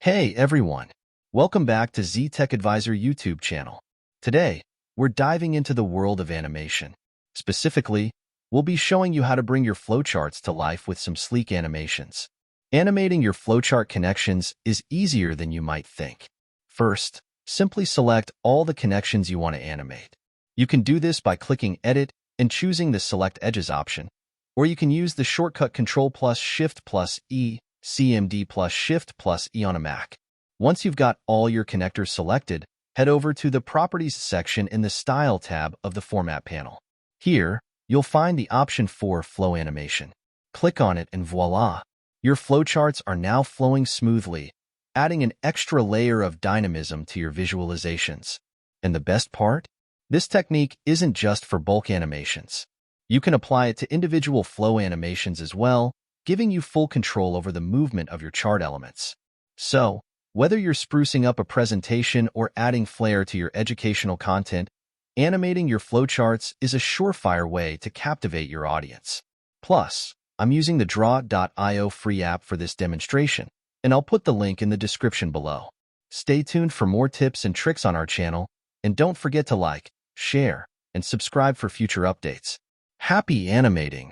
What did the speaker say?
Hey everyone, welcome back to ZTechAdvisor YouTube channel. Today, we're diving into the world of animation. Specifically, we'll be showing you how to bring your flowcharts to life with some sleek animations. Animating your flowchart connections is easier than you might think. First, simply select all the connections you want to animate. You can do this by clicking Edit and choosing the Select Edges option, or you can use the shortcut Ctrl plus Shift plus E, CMD plus Shift plus E on a Mac. Once you've got all your connectors selected, head over to the Properties section in the Style tab of the Format panel. Here, you'll find the option for Flow Animation. Click on it and voila! Your flowcharts are now flowing smoothly, adding an extra layer of dynamism to your visualizations. And the best part? This technique isn't just for bulk animations. You can apply it to individual flow animations as well, giving you full control over the movement of your chart elements. So, whether you're sprucing up a presentation or adding flair to your educational content, animating your flowcharts is a surefire way to captivate your audience. Plus, I'm using the Draw.io free app for this demonstration, and I'll put the link in the description below. Stay tuned for more tips and tricks on our channel, and don't forget to like, share, and subscribe for future updates. Happy animating!